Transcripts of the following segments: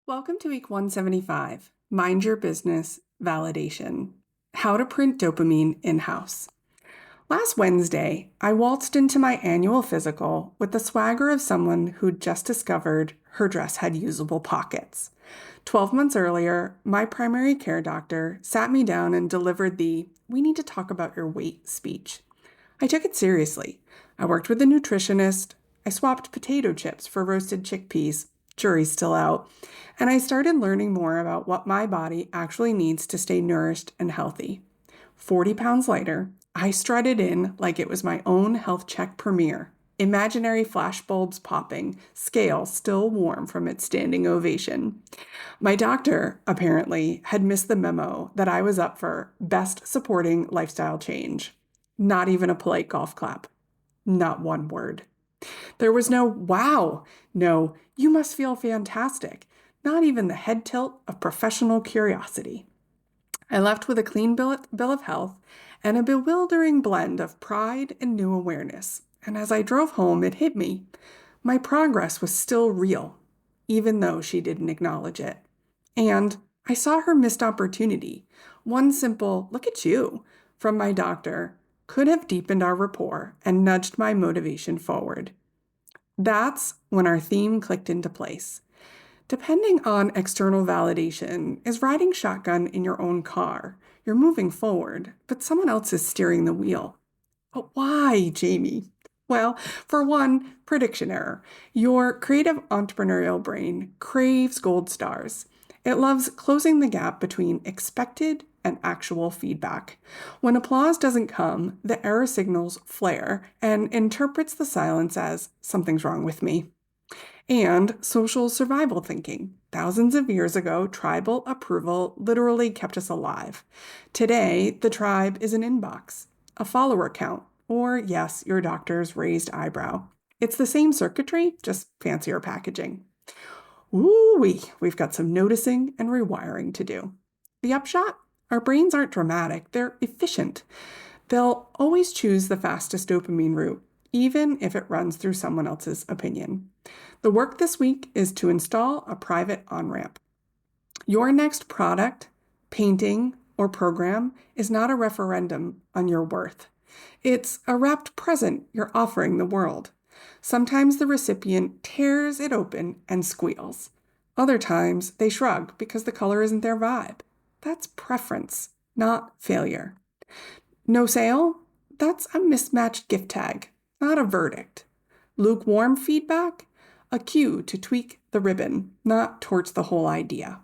Welcome to week 175, Mind Your Business Validation, How to Print Dopamine In-House. Last Wednesday, I waltzed into my annual physical with the swagger of someone who'd just discovered her dress had usable pockets. 12 months earlier, my primary care doctor sat me down and delivered the "we need to talk about your weight" speech. I took it seriously. I worked with a nutritionist. I swapped potato chips for roasted chickpeas. Jury's still out. And I started learning more about what my body actually needs to stay nourished and healthy. 40 pounds later, I strutted in like it was my own health check premiere. Imaginary flashbulbs popping, scale still warm from its standing ovation. My doctor, apparently, had missed the memo that I was up for best supporting lifestyle change. Not even a polite golf clap. Not one word. There was no "wow," no "you must feel fantastic," not even the head tilt of professional curiosity. I left with a clean bill of health and a bewildering blend of pride and new awareness. And as I drove home, it hit me. My progress was still real, even though she didn't acknowledge it. And I saw her missed opportunity. One simple "look at you" from my doctor could have deepened our rapport and nudged my motivation forward. That's when our theme clicked into place. Depending on external validation is riding shotgun in your own car. You're moving forward, but someone else is steering the wheel. But why, Jamie? Well, for one, prediction error. Your creative entrepreneurial brain craves gold stars. It loves closing the gap between expected and actual feedback. When applause doesn't come, the error signals flare and interprets the silence as "something's wrong with me." And social survival thinking. Thousands of years ago, tribal approval literally kept us alive. Today, the tribe is an inbox, a follower count, or yes, your doctor's raised eyebrow. It's the same circuitry, just fancier packaging. Ooh-wee, we've got some noticing and rewiring to do. The upshot? Our brains aren't dramatic, they're efficient. They'll always choose the fastest dopamine route, even if it runs through someone else's opinion. The work this week is to install a private on-ramp. Your next product, painting, or program is not a referendum on your worth. It's a wrapped present you're offering the world. Sometimes the recipient tears it open and squeals. Other times they shrug because the color isn't their vibe. That's preference, not failure. No sale? That's a mismatched gift tag, not a verdict. Lukewarm feedback? A cue to tweak the ribbon, not torch the whole idea.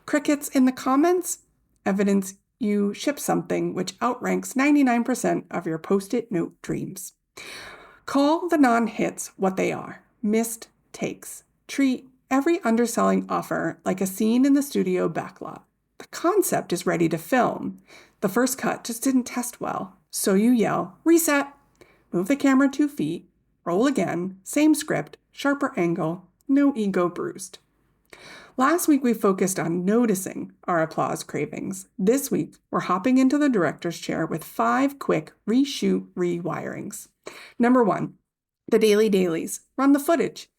Crickets in the comments? Evidence you ship something which outranks 99% of your Post-it note dreams. Call the non-hits what they are, missed takes. Treat every underselling offer like a scene in the studio backlot. The concept is ready to film. The first cut just didn't test well, so you yell, "reset." Move the camera 2 feet, roll again, same script, sharper angle, no ego bruised. Last week, we focused on noticing our applause cravings. This week, we're hopping into the director's chair with 5 quick reshoot rewirings. Number 1, the daily dailies. Run the footage.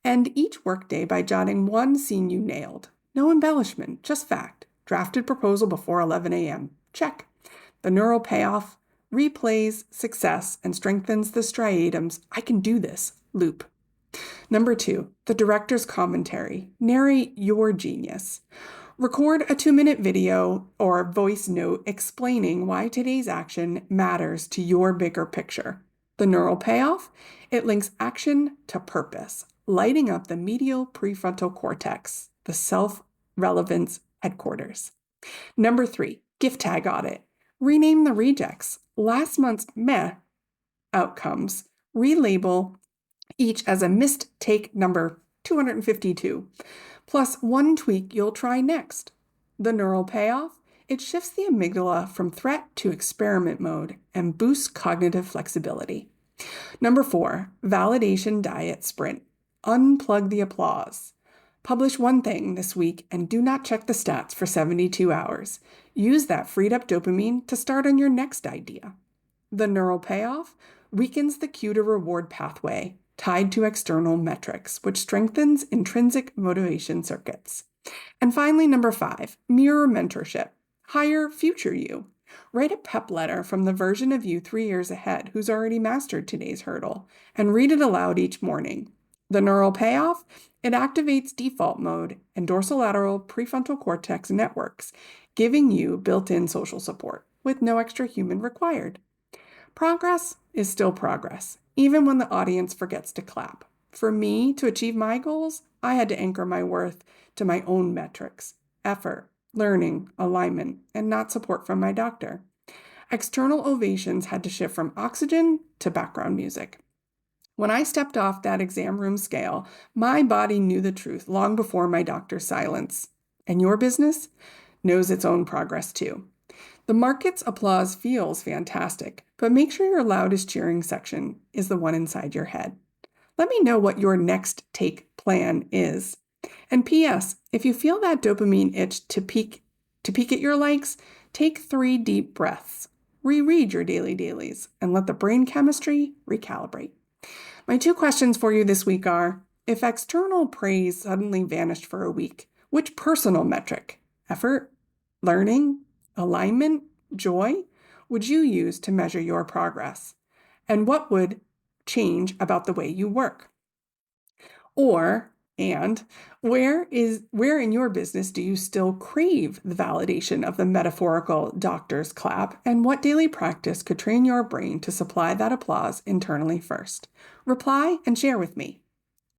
End each workday by jotting one scene you nailed. No embellishment, just fact. Drafted proposal before 11 a.m. Check. The neural payoff replays success and strengthens the striatum's "I can do this" loop. Number 2, the director's commentary. Narrate your genius. Record a 2-minute video or voice note explaining why today's action matters to your bigger picture. The neural payoff? It links action to purpose, lighting up the medial prefrontal cortex, the self-relevance headquarters. Number 3, gift tag audit. Rename the rejects. Last month's meh outcomes. Relabel each as a missed take number 252, plus one tweak you'll try next. The neural payoff? It shifts the amygdala from threat to experiment mode and boosts cognitive flexibility. Number 4, validation diet sprint. Unplug the applause. Publish one thing this week and do not check the stats for 72 hours. Use that freed up dopamine to start on your next idea. The neural payoff weakens the cue to reward pathway tied to external metrics, which strengthens intrinsic motivation circuits. And finally, number 5, mirror mentorship. Hire future you. Write a pep letter from the version of you 3 years ahead who's already mastered today's hurdle and read it aloud each morning. The neural payoff? It activates default mode and dorsolateral prefrontal cortex networks, giving you built-in social support with no extra human required. Progress is still progress, even when the audience forgets to clap. For me to achieve my goals, I had to anchor my worth to my own metrics, effort, learning, alignment, and not support from my doctor. External ovations had to shift from oxygen to background music. When I stepped off that exam room scale, my body knew the truth long before my doctor's silence. And your business knows its own progress too. The market's applause feels fantastic, but make sure your loudest cheering section is the one inside your head. Let me know what your next take plan is. And P.S., if you feel that dopamine itch to peek at your likes, take 3 deep breaths. Reread your daily dailies and let the brain chemistry recalibrate. My 2 questions for you this week are, if external praise suddenly vanished for a week, which personal metric, effort, learning, alignment, joy, would you use to measure your progress? And what would change about the way you work? Where in your business do you still crave the validation of the metaphorical doctor's clap, and what daily practice could train your brain to supply that applause internally first? Reply and share with me.